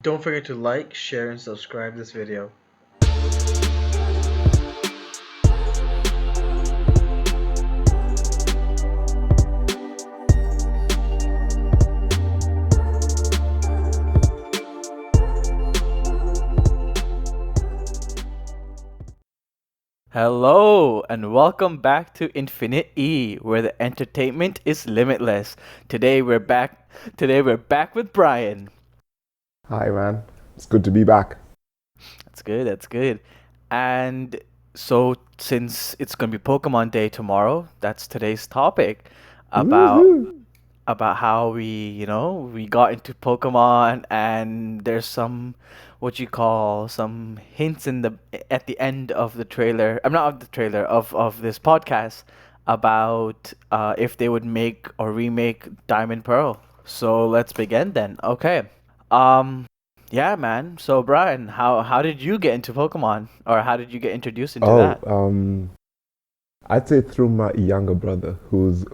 Don't forget to like, share, and subscribe this video. Hello and welcome back to Infinite E, where the entertainment is limitless. Today we're back. Today we're back with Brian. Hi, man. It's good to be back. That's good. That's good. And so, since it's gonna be Pokemon Day tomorrow, that's today's topic about Woohoo! about how we got into Pokemon, and there's some what you call some hints in the at the end of the trailer. I'm not of the trailer of this podcast about if they would make or remake Diamond Pearl. So let's begin then. Okay. Um yeah, man. So Brian, how did you get into Pokemon, or how did you get introduced into Oh, that? I'd say through my younger brother, who's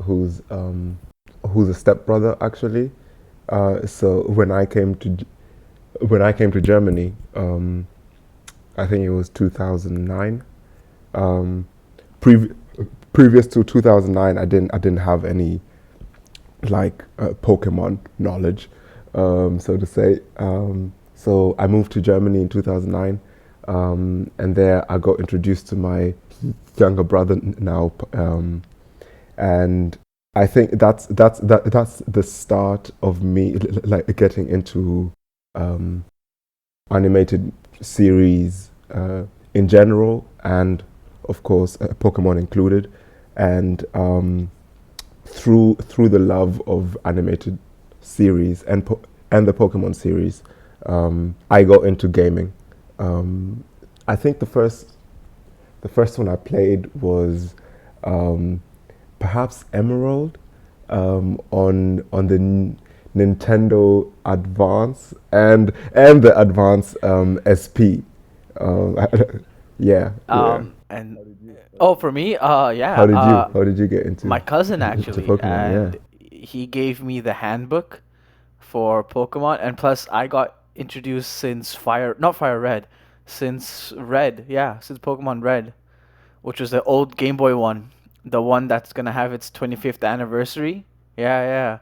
a stepbrother actually. So when I came to Germany, I think it was 2009. Um, previ- Previous to 2009, I didn't have any Pokemon knowledge, so to say. So I moved to Germany in 2009, and there I got introduced to my younger brother now, and I think that's the start of me like getting into um, animated series in general, and of course Pokemon included, and through the love of animated series and the Pokemon series, I got into gaming. Um, I think the first one I played was um, perhaps Emerald on the Nintendo Advance and the Advance SP. Um, yeah, yeah. And oh, for me, How did you get my cousin into actually, Pokemon? Yeah. and he gave me the handbook for Pokemon, and plus I got introduced since not Fire Red, since Red, yeah, since Pokemon Red, which was the old Game Boy one, the one that's gonna have its 25th anniversary. Yeah, yeah,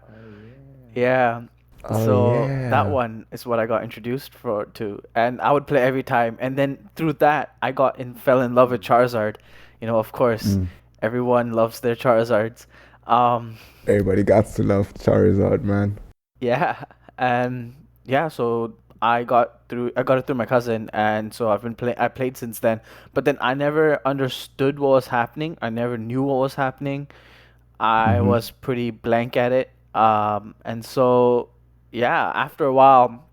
yeah. Oh So that yeah. one is what I got introduced for to, and I would play every time. And then through that, I fell in love with Charizard. Of course, Mm. everyone loves their Charizards. Um, Everybody got to love Charizard, man. Yeah, and yeah, so I got it through my cousin, and so I played since then. But then I never understood what was happening. I never knew what was happening. I Hmm. was pretty blank at it. And so yeah, after a while,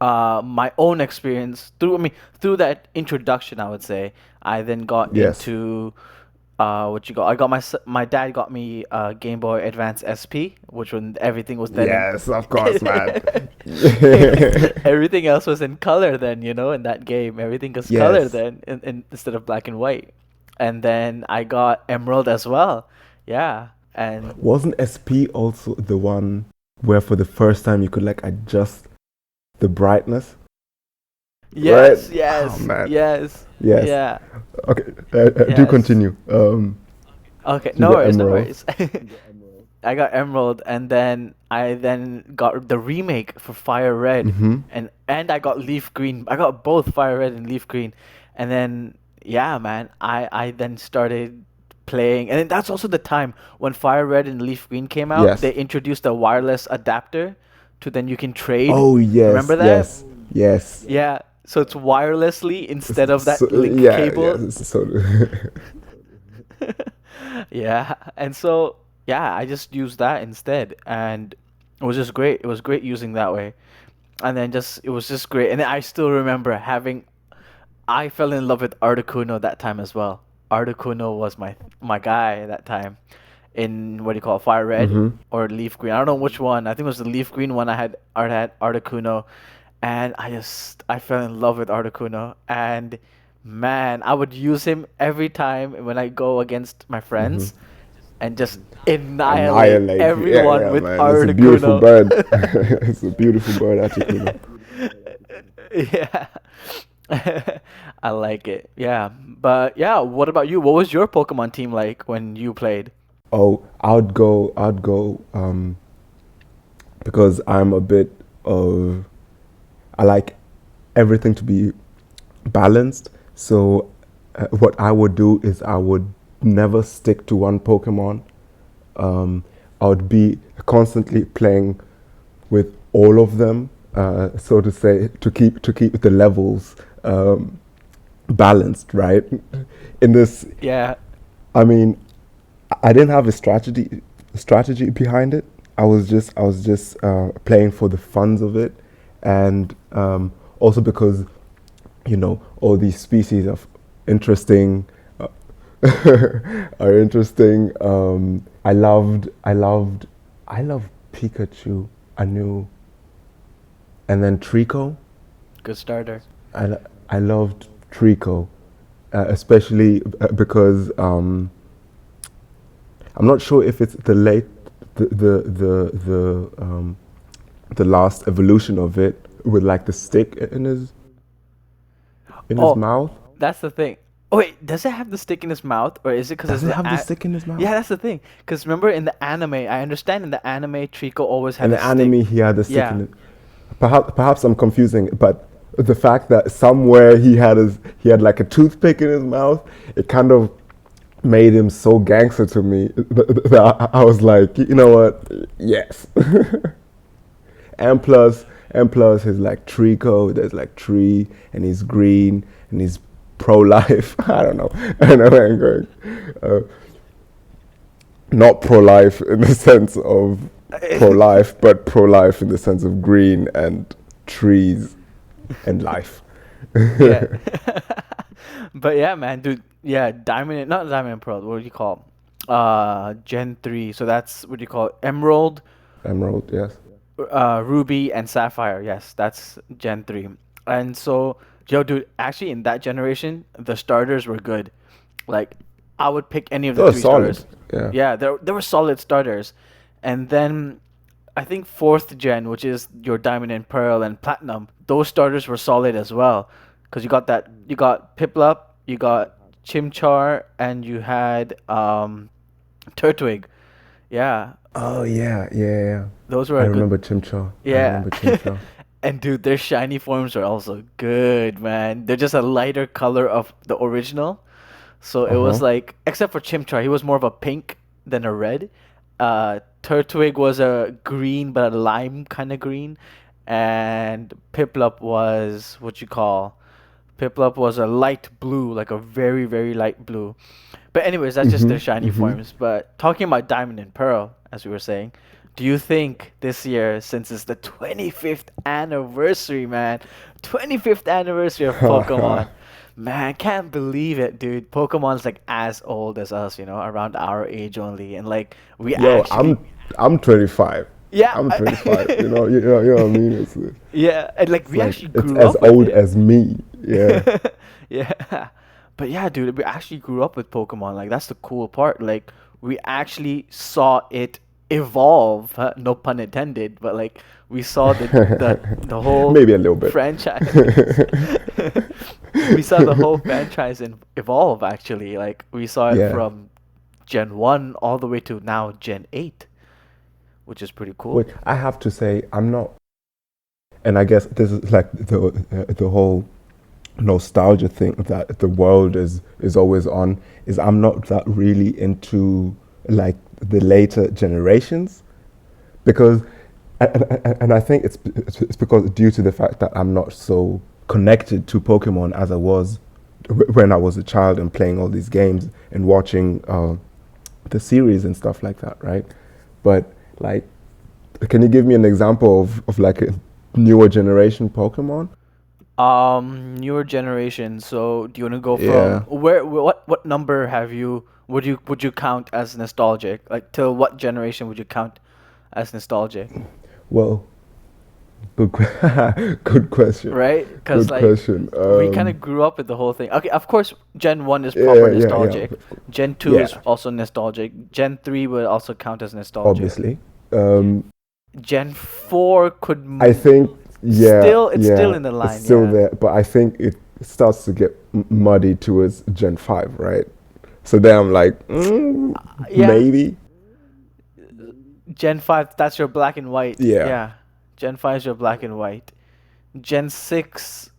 my own experience through that introduction, I would say, I then got Yes. into what you got. My dad got me Game Boy Advance SP, which when everything was then in Yes, of course, man. everything else was in color then, in that game. Everything was color Yes. then instead of black and white. And then I got Emerald as well. Yeah. And Wasn't SP also the one where for the first time you could like adjust the brightness? Right? yes, Oh yes, man. yes. Yes. Yeah. Okay. Do Yes. continue. Okay, You no got worries, no Emerald. worries. I got Emerald, and then I got the remake for Fire Red, Mm-hmm. and I got Leaf Green. I got both Fire Red and Leaf Green, and then yeah, man, I then started playing, and then that's also the time when Fire Red and Leaf Green came out. They Yes. introduced a wireless adapter to then you can trade. Oh yes, Remember that? yes, yes. Yeah. So it's wirelessly instead of So, that link yeah, cable. yeah. So Yeah, and so yeah, I just used that instead, and it was just great. It was great using that way, and then just it was just great. And then I still remember I fell in love with Articuno that time as well. Articuno was my guy that time in what do you call it, Fire Red mm-hmm. or Leaf Green. I don't know which one. I think it was the Leaf Green one. I had Articuno, and I fell in love with Articuno, and man, I would use him every time when I go against my Mm-hmm. friends and just annihilate Annihilate. Yeah, everyone yeah, with man. It's a beautiful Articuno. bird. It's a beautiful bird, Articuno. Yeah. I like it. Yeah. But yeah, what about you? What was your Pokemon team like when you played? Oh, I'd go because I'm a bit of I like everything to be balanced. So what I would do is I would never stick to one Pokemon. Um, I would be constantly playing with all of them, so to say, to keep the levels balanced, right? In this, Yeah. I mean, I didn't have a strategy behind it. I was just playing for the funs of it, and also because all these species of interesting uh, are interesting. I loved Pikachu. I knew, and then Trico. Good starter. I loved Trico, especially because I'm not sure if it's the last evolution of it with like the stick in his Oh, mouth. that's the thing. Oh wait, does it have the stick in his mouth, or is it because it's Does it the have the stick in his Yeah, mouth? that's the thing. Because remember in the anime, I understand in the anime, Trico always In had a the stick. anime, he had the stick Yeah. in it. Perhaps I'm confusing, but the fact that somewhere he had like a toothpick in his mouth, it kind of made him so gangster to me that I was like, you know what? Yes. And plus his like tree code. There's like tree, and he's green, and he's pro-life. I don't know. I don't know where I'm going. Uh, Not pro-life in the sense of pro-life, but pro-life in the sense of green and trees and life. Yeah. But yeah, man, dude. Yeah, Diamond, not Diamond and Pearl. What do you call? Gen 3. So that's what do you call it? Emerald, Emerald, yes. Ruby, and Sapphire. Yes, that's Gen 3. And so, yo, dude, actually in that generation, the starters were good. Like, I would pick any of That the was three solid. starters. Yeah. Yeah, there were solid starters. And then I think fourth gen, which is your Diamond and Pearl and Platinum, those starters were solid as well. Because you got Piplup, you got Chimchar, and you had Turtwig. Yeah, Oh yeah, yeah, yeah. those were I a good. remember Chimchar. I Yeah. remember Chimchar. And dude, their shiny forms are also good, man. They're just a lighter color of the original. So it Uh was huh. like, except for Chimchar, he was more of a pink than a red. Turtwig was a green, but a lime kind of green. And Piplup was what you call. Piplup was a light blue, like a very, very light blue. But anyways, that's just their Mhm. shiny Mhm. forms. But talking about Diamond and Pearl, as we were saying, do you think this year, since it's the 25th anniversary, man, 25th anniversary of Pokemon, man, can't believe it, dude. Pokemon's like as old as us, around our age only, and like we Yo, actually, I'm 25. yeah, I'm 25. You know what I mean? yeah, and like It's we like actually it's grew as up with old it. as me. Yeah. Yeah. But yeah, dude, we actually grew up with Pokemon. Like that's the cool part. Like we actually saw it evolve. No pun intended, but like we saw the whole Maybe a little bit. franchise. We saw the whole franchise evolve actually. Like we saw it Yeah. from Gen 1 all the way to now Gen 8, which is pretty Wait, cool. I have to say I'm not, and I guess this is like the whole nostalgia thing that the world is always on. Is I'm not that really into like the later generations because, and I think it's because due to the fact that I'm not so connected to Pokemon as I was when I was a child and playing all these games and watching the series and stuff like that, right? But like, can you give me an example of like a newer generation Pokemon? Newer generation. So, do you want to go from Yeah. what number would you count as nostalgic? Like till what generation would you count as nostalgic? Well, good question. Right? Because Good like question. we kind of grew up with the whole thing. Okay, of course, Gen 1 is proper Yeah, yeah, yeah, nostalgic. Gen 2 is yeah. also nostalgic. Gen 3 would also count as nostalgic. Obviously. Um, Gen 4 could I think Yeah, It's still yeah, in the it's line, still yeah. there, but I think it starts to get muddy towards Gen 5, right? So then I'm like, Yeah, maybe? Gen 5, that's your black and white. Yeah, Yeah. Gen 5 is your black and white. Gen 6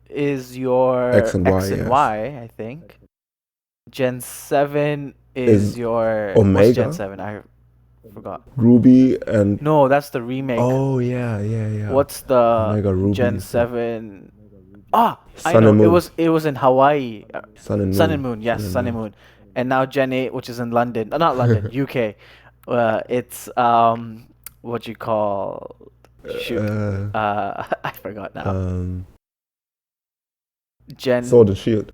is your X and Y, X and yes. Y, I think. Gen 7 Is is your what's Gen Omega, 7? I forgot. Ruby, and No, that's the remake. oh yeah, yeah, yeah. What's the Omega Ruby Gen is the 7? Ah, I Sun know. and Moon. It was in Hawaii. Sun and Sun and Moon. Moon. Sun Yes, and Sun and Moon. Moon. And now Gen 8, which is in London. Not London, UK. It's what you call shoot. Uh, I forgot now. um, Gen Sword and Shield.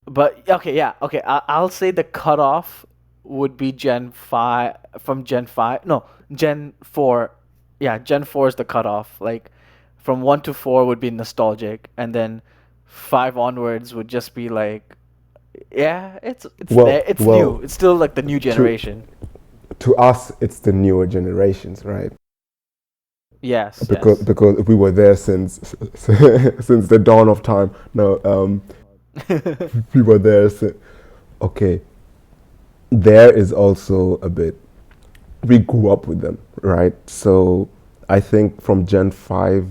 But okay, yeah, okay. I'll say the cutoff would be Gen 5 from Gen 5. No, Gen 4. Yeah, Gen 4 is the cutoff. Like from 1 to 4 would be nostalgic, and then 5 onwards would just be like, yeah, it's there. It's new. Well, It's still like the new to generation. to us, it's the newer generations, right? Yes, yes. Because we were there since since the dawn of time. No, we were there. Okay, there is also a bit. We grew up with them, right? So I think from Gen 5,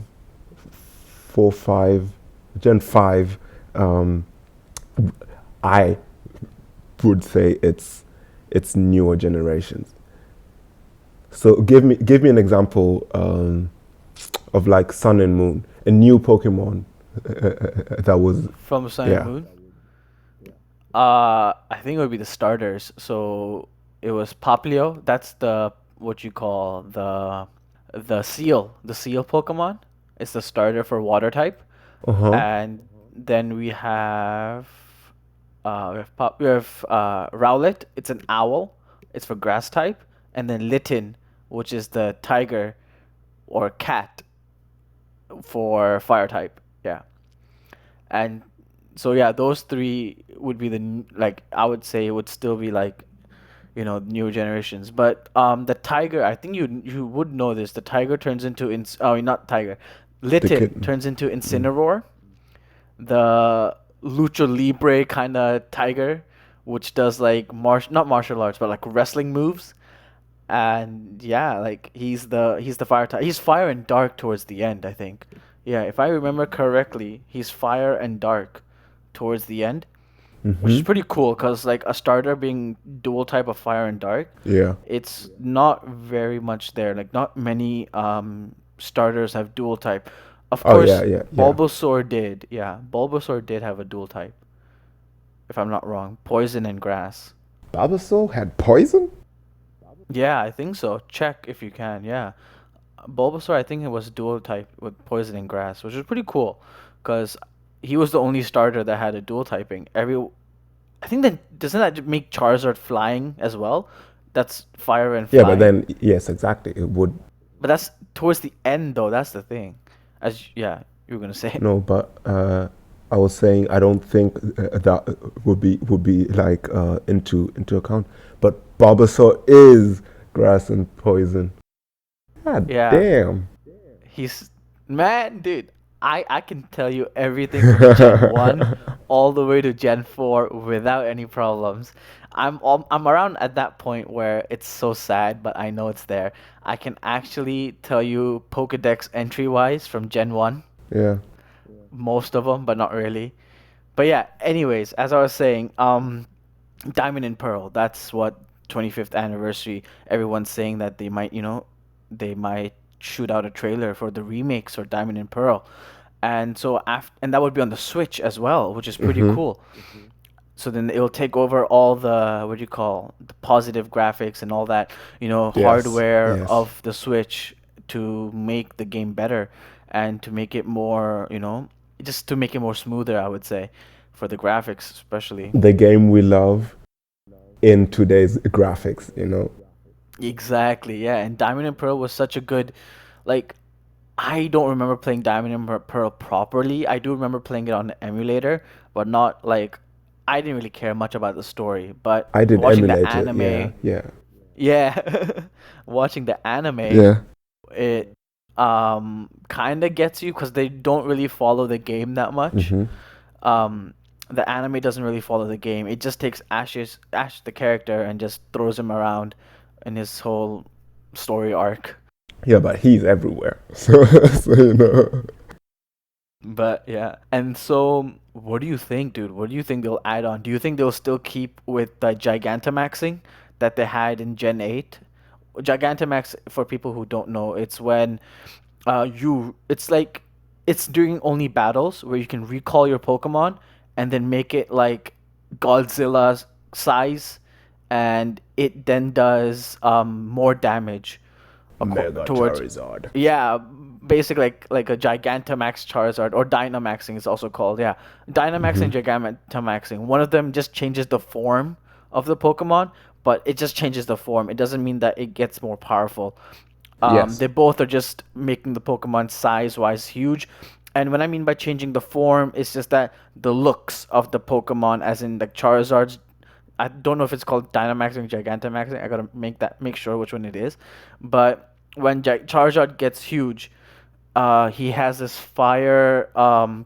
4, 5, Gen 5, um, I would say it's newer generations. So give me an example of like Sun and Moon, a new Pokemon that was From Sun and yeah. Moon. I think it would be the starters. So it was Poplio. That's the what you call the seal Pokemon. It's the starter for water type. Uh huh. And then we have Rowlet. It's an owl. It's for grass type. And then Litten, which is the tiger or cat for fire type. Yeah. And so yeah, those three would be like I would say it would still be like newer generations. But the tiger, I think you would know this. The tiger turns into not tiger, The Litten kitten. turns into Incineroar, the lucha libre kind of tiger, which does like not martial arts but like wrestling moves. And yeah, like he's the fire type. He's fire and dark towards the end, I think. Yeah, if I remember correctly, he's fire and dark towards the end, which is Mm-hmm. pretty cool because like a starter being dual type of fire and dark, Yeah. it's not very much there. Like not many starters have dual type. Of Oh yeah, course, yeah, yeah. Bulbasaur did. Yeah, Bulbasaur did have a dual type, if I'm not wrong. Poison and grass. Bulbasaur had poison. Yeah, I think so. Check if you can. Yeah. Bulbasaur, I think it was dual type with poison and grass, which is pretty cool, because he was the only starter that had a dual typing. I think that doesn't that make Charizard flying as well? That's fire and Yeah, but flying. then yes, exactly. It would But that's towards the end though. That's the thing. Yeah, you were gonna say. no, but I was saying I don't think that would be like into account. But Bulbasaur is grass and poison. God Yeah, damn. he's man, dude. I can tell you everything from Gen 1 all the way to Gen 4 without any problems. I'm around at that point where it's so sad, but I know it's there. I can actually tell you Pokédex entry wise from Gen 1, Yeah. most of them, but not really. But yeah, anyways, as I was saying, Diamond and Pearl, that's what 25th anniversary. Everyone's saying that they might shoot out a trailer for the remakes or Diamond and Pearl. And so and that would be on the Switch as well, which is pretty Mm-hmm. cool. So then it'll take over all the what do you call the positive graphics and all that, Yes. hardware Yes. of the Switch to make the game better and to make it more, just to make it more smoother, I would say, for the graphics especially. The game we love in today's graphics, you know. Exactly, yeah. And Diamond and Pearl was such a good, like, I don't remember playing Diamond and Pearl properly. I do remember playing it on the emulator, but not like I didn't really care much about the story. But I did watching the emulate it. Yeah. anime, Yeah. yeah, watching the anime, Yeah. it kind of gets you because they don't really follow the game that much. Mm-hmm. Um, the anime doesn't really follow the game. It just takes Ash the character and just throws him around in his whole story arc. Yeah, but he's everywhere. So you know. But yeah, and so what do you think, dude? What do you think they'll add on? Do you think they'll still keep with the Gigantamaxing that they had in Gen 8? Gigantamax, for people who don't know, it's when it's like it's during only battles where you can recall your Pokemon and then make it like Godzilla's size, and it then does more damage Mega towards, Charizard. yeah, basically like a Gigantamax Charizard, or Dynamaxing is also called. Yeah, Mm-hmm. Dynamaxing, Gigantamaxing. One of them just changes the form of the Pokemon, but it just changes the form. It doesn't mean that it gets more powerful. Yes. They both are just making the Pokemon size-wise huge. And what I mean by changing the form, it's just that the looks of the Pokemon, as in like Charizard's, I don't know if it's called Dynamaxing, Gigantamaxing. I gotta make sure which one it is. But when Charizard gets huge, he has this fire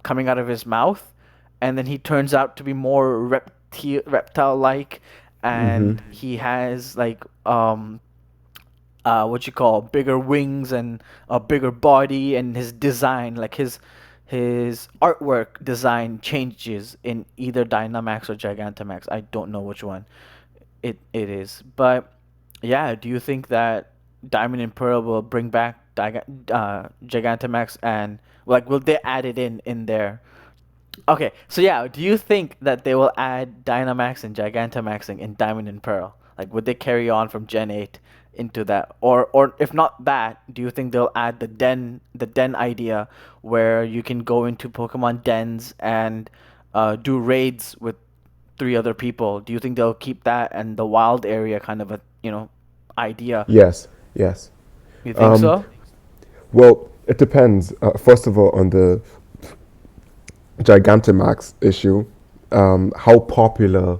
coming out of his mouth, and then he turns out to be more reptile-like, Mm-hmm. and he has like what you call bigger wings and a bigger body, and his design, like his artwork design changes in either Dynamax or Gigantamax. I don't know which one it is, but yeah. Do you think that Diamond and Pearl will bring back Gigantamax, and like will they add it in there? Okay, so yeah, do you think that they will add Dynamax and Gigantamaxing in Diamond and Pearl? Like, would they carry on from Gen 8 into that? Or if not that, do you think they'll add the den idea where you can go into Pokemon dens and do raids with three other people? Do you think they'll keep that and the wild area kind of a, idea? Yes. Yes. You think Um, so? well, it depends. First of all, on the Gigantamax issue, how popular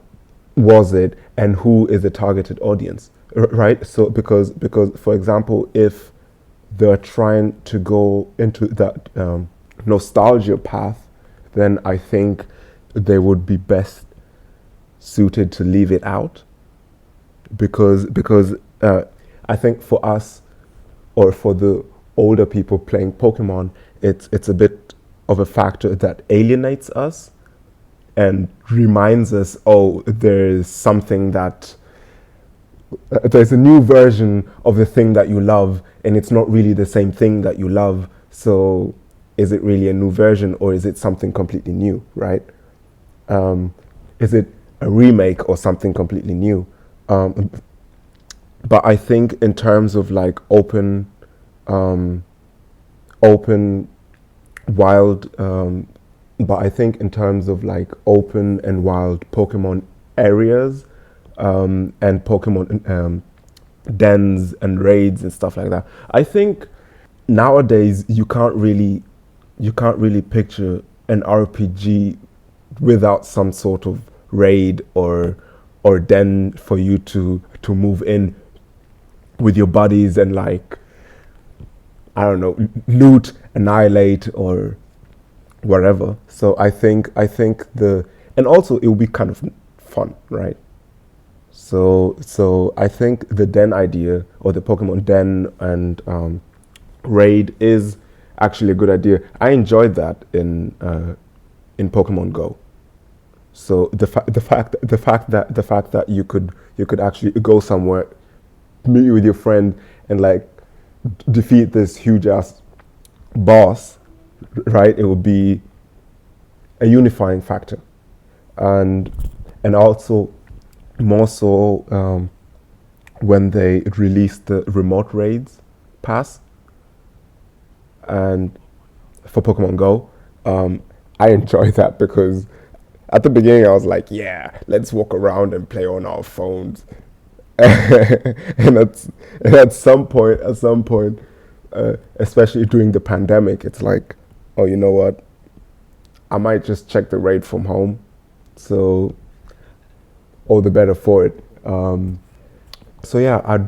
was it, and who is the targeted audience, right? So because for example, if they're trying to go into that nostalgia path, then I think they would be best suited to leave it out, because I think for us, or for the older people playing Pokemon, it's a bit of a factor that alienates us and reminds us, oh, there's something that there's a new version of the thing that you love, and it's not really the same thing that you love. So, is it really a new version, or is it something completely new, right? Um, is it a remake or something completely new? Um, but I think in terms of like um, open, wild, but I think in terms of like open and wild Pokemon areas, and Pokemon dens and raids and stuff like that, I think nowadays you can't really picture an RPG without some sort of raid or den for you to move in with your buddies and, like, I don't know, loot, annihilate, or whatever. So I think and also it will be kind of fun, right? So I think the den idea, or the Pokemon den and raid, is actually a good idea. I enjoyed that in Pokemon Go. So the fact that you could actually go somewhere, meet with your friend, and, like, defeat this huge ass boss, right? It would be a unifying factor, and also more so when they released the remote raids pass and for Pokemon Go. I enjoy that because at the beginning I was like, yeah, let's walk around and play on our phones. And at some point, especially during the pandemic, it's like, oh, you know what? I might just check the raid from home. So all the better for it. So yeah,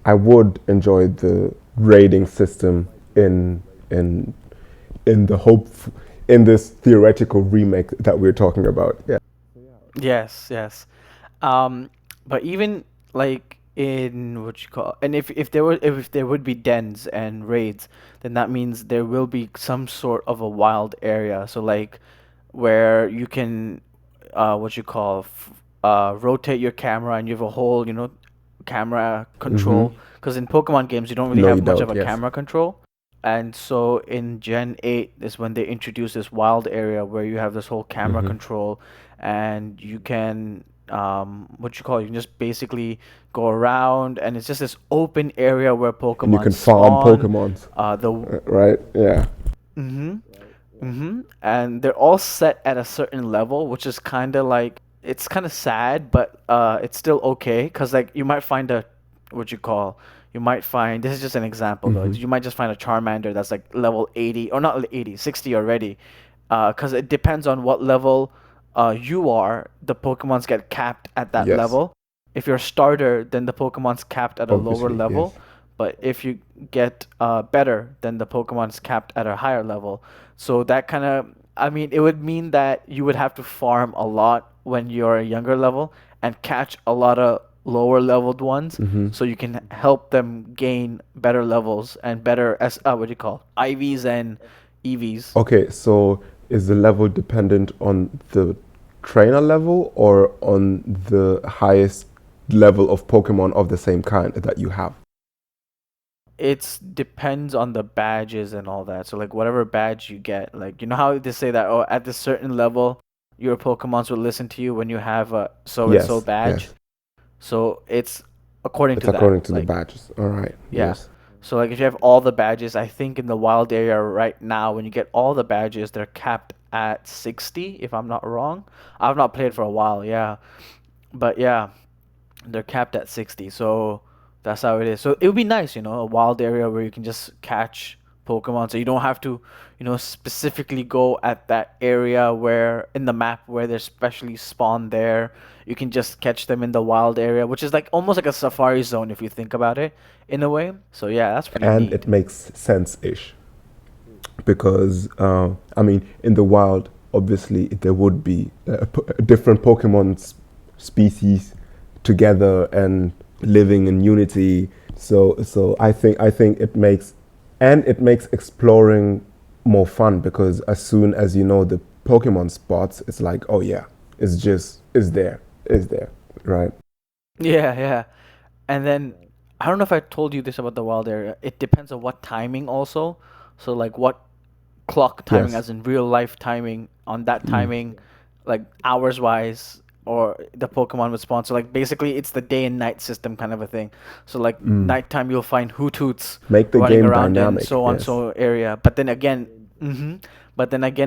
I would enjoy the rating system in in in the hope in this theoretical remake that we're talking about. Yeah. Yes, yes. Um, but even like in what you call, and if there would be dens and raids, then that means there will be some sort of a wild area. So like where you can what you call rotate your camera and you have a whole camera Mm-hmm. control. Because in Pokemon games you don't really No, you have much of don't. a Yes. camera control. And so in Gen 8 is when they introduce this wild area where you have this whole camera Mm-hmm. control and you can what you call you can just basically go around and it's just this open area where And you Pokemon can farm spawn. Pokemons, The right? Yeah. mm-hmm, mm-hmm. And they're all set at a certain level, which is kind of like it's kind of sad, but it's still okay because like you might find a what you call you might find this is just an example though. Mm-hmm. You might just find a Charmander that's like level 80 or not 80, 60 already, because it depends on what level you are. The Pokemons get capped at that Yes. level. If you're a starter, then the Pokemon's capped at a lower Obviously, yes. level. But if you get better, then the Pokemon's capped at a higher level. So that kind of, I mean, it would mean that you would have to farm a lot when you're a younger level and catch a lot of lower leveled ones, Mm-hmm. so you can help them gain better levels and better what do you call IVs and EVs. Okay, so is the level dependent on the trainer level or on the highest level of Pokemon of the same kind that you have? It's depends on the badges and all that. So like whatever badge you get, like you know how they say that oh at this certain level your Pokemons will listen to you when you have a so and so Yes, badge. yes. So it's according It's to that. according to the Like badges. All right. yeah. Yes. So like if you have all the badges, I think in the wild area right now when you get all the badges, they're capped at 60 if I'm not wrong. I've not played for a while, yeah. But yeah, they're capped at 60, so that's how it is. So it would be nice, a wild area where you can just catch Pokemon. So you don't have to, specifically go at that area where in the map where they're specially spawned there. You can just catch them in the wild area, which is like almost like a safari zone if you think about it in a way. So yeah, that's pretty And neat. it makes sense-ish because I mean, in the wild, obviously there would be different Pokemon species together and living in unity. So I think it makes exploring more fun because as soon as you know the Pokemon spots, it's like, oh yeah, it's there, right? Yeah, yeah. And then I don't know if I told you this about the wild area. It depends on what timing also. So like what clock timing Yes. as in real life timing on that Mm. timing like hours wise or the Pokemon would spawn. So like basically it's the day and night system kind of a thing. So like Mm. nighttime you'll find Hootoots Make the running game around in dynamic. so on Yes. so area. But then again,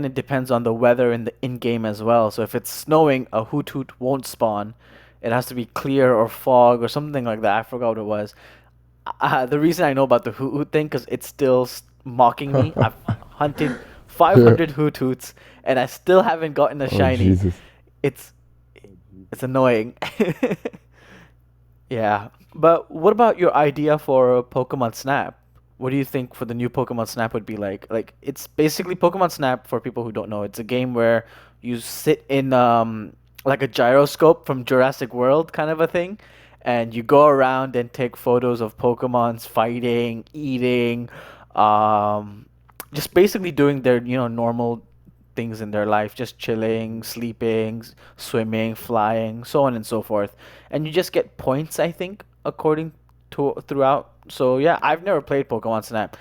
it depends on the weather in the in game as well. So if it's snowing, a Hootoot won't spawn. It has to be clear or fog or something like that. I forgot what it was. The reason I know about the Hoot thing because it's still mocking me. I've hunted 500 Hoots and I still haven't gotten a Oh shiny. Jesus. It's it's annoying. Yeah. But what about your idea for Pokemon Snap? What do you think for the new Pokemon Snap would be like? Like it's basically Pokemon Snap for people who don't know. It's a game where you sit in like a gyroscope from Jurassic World kind of a thing and you go around and take photos of Pokemons fighting, eating, um just basically doing their, normal things in their life, just chilling, sleeping, swimming, flying, so on and so forth. And you just get points, I think, according to throughout. So yeah, I've never played Pokemon Snap.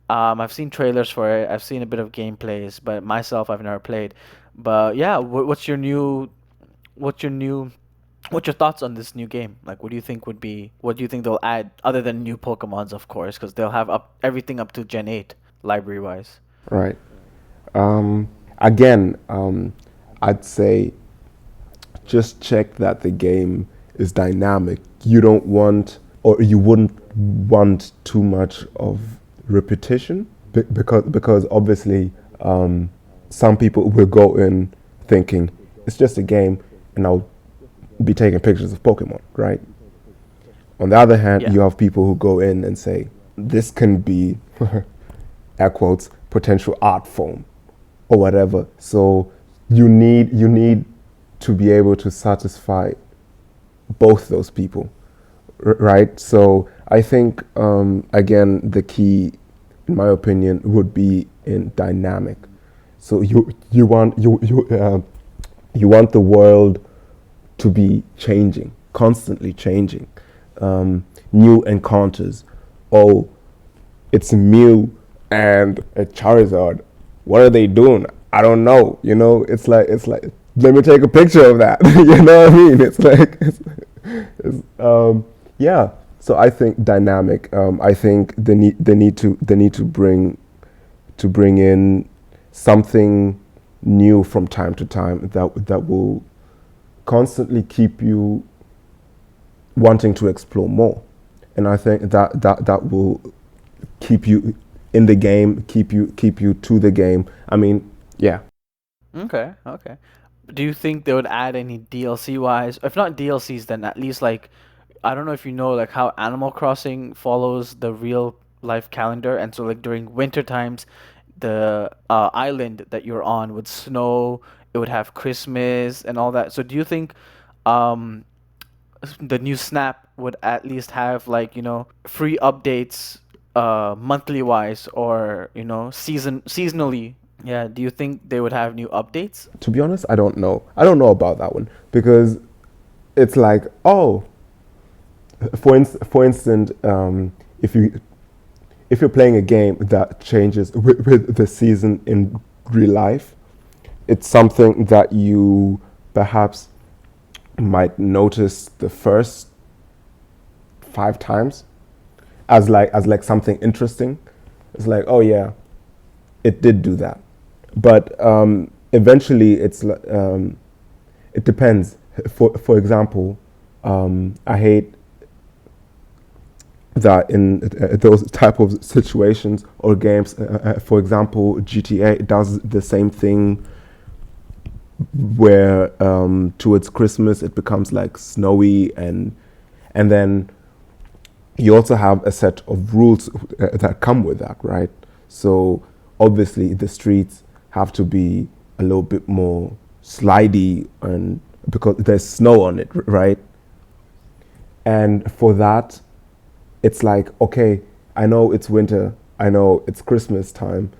I've seen trailers for it. I've seen a bit of gameplays, but myself, I've never played. But yeah, what's your new, what's your thoughts on this new game? Like, what do you think they'll add other than new Pokemons, of course, because they'll have up everything up to Gen 8 library wise. Right. Again, I'd say just check that the game is dynamic. You don't want, or you wouldn't want too much of repetition because obviously some people will go in thinking it's just a game and I'll be taking pictures of Pokemon, right? On the other hand, Yeah. you have people who go in and say this can be air quotes, potential art form or whatever. So you need to be able to satisfy both those people, right? So I think again the key, in my opinion, would be in dynamic. So you want the world to be changing, constantly changing, new encounters. Oh, it's Mew and a Charizard. What are they doing? I don't know. It's like let me take a picture of that. You know what I mean? Yeah. So I think dynamic. I think they need to bring in something new from time to time that will constantly keep you wanting to explore more, and I think that will keep you in the game, keep you to the game. I mean, yeah. Okay, okay. Do you think they would add any DLC wise? If not DLCs, then at least like I don't know if you know like how Animal Crossing follows the real life calendar, and so like during winter times, the island that you're on would snow, it would have Christmas and all that. So do you think um the new Snap would at least have like, free updates monthly wise, or, seasonally? Yeah, do you think they would have new updates? To be honest, I don't know about that one, because it's like, oh, for instance, if you're playing a game that changes with the season in real life, it's something that you perhaps might notice the first 5 times as like something interesting. It's like, oh yeah, it did do that, but eventually it depends. For example, I hate that in those type of situations or games. For example, GTA does the same thing, where towards Christmas it becomes like snowy, and then you also have a set of rules that come with that, right? So obviously the streets have to be a little bit more slidey, and because there's snow on it, right? And for that, it's like, okay, I know it's winter, I know it's Christmas time,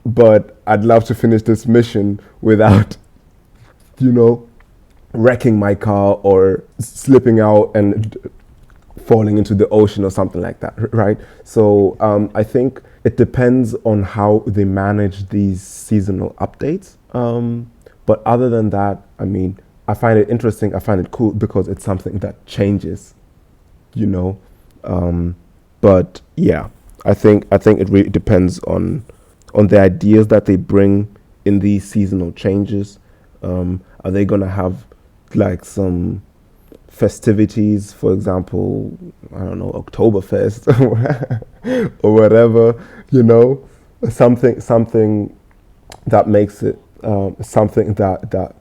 but I'd love to finish this mission without, you know, wrecking my car or slipping out and falling into the ocean or something like that, right? So I think it depends on how they manage these seasonal updates. But other than that, I mean, I find it interesting. I find it cool because it's something that changes, you know. But yeah, I think it really depends on the ideas that they bring in these seasonal changes. Are they gonna have like some festivities, for example, I don't know, Oktoberfest or whatever, you know, something that makes it something that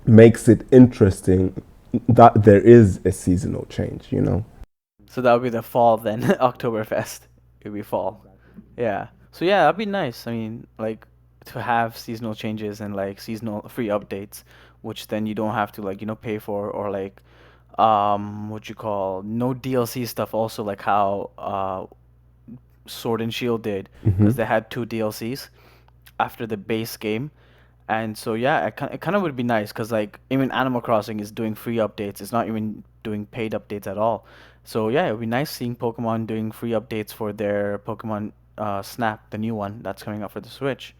makes it interesting, that there is a seasonal change, you know. So that would be the fall then, Oktoberfest. It would be fall. Yeah. So yeah, that'd be nice. I mean, like to have seasonal changes and like seasonal free updates, which then you don't have to like, pay for, or like what you call no DLC stuff also, like how Sword and Shield did, Hmm. because they had two DLCs after the base game. And so yeah, it kind of would be nice because like even Animal Crossing is doing free updates. It's not even doing paid updates at all. So yeah, it would be nice seeing Pokemon doing free updates for their Pokemon Snap, the new one that's coming out for the Switch.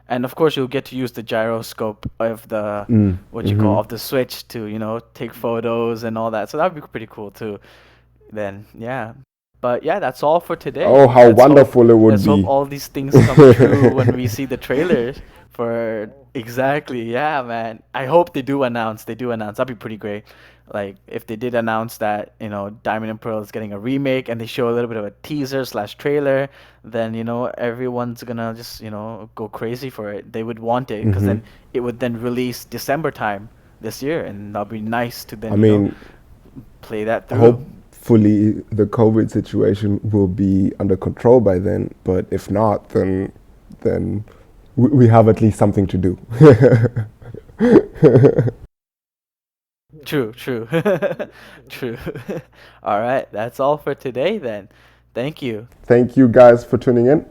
And of course, you'll get to use the gyroscope of the Mm, what you hmm. call of the Switch to take photos and all that. So that would be pretty cool too. Then yeah, but yeah, that's all for today. Oh, how wonderful it would Let's hope be. all these things come true when we see the trailers for exactly. Yeah, man. I hope they do announce. They do announce. That'd be pretty great. Like if they did announce that Diamond and Pearl is getting a remake, and they show a little bit of a teaser slash trailer, then everyone's gonna just go crazy for it. They would want it because Hmm. then it would then release December time this year, and that'd be nice to I then mean, play that hope through. fully the COVID situation will be under control by then. But if not, then we have at least something to do. True, true. True. All right, that's all for today then. Thank you. Thank you guys for tuning in.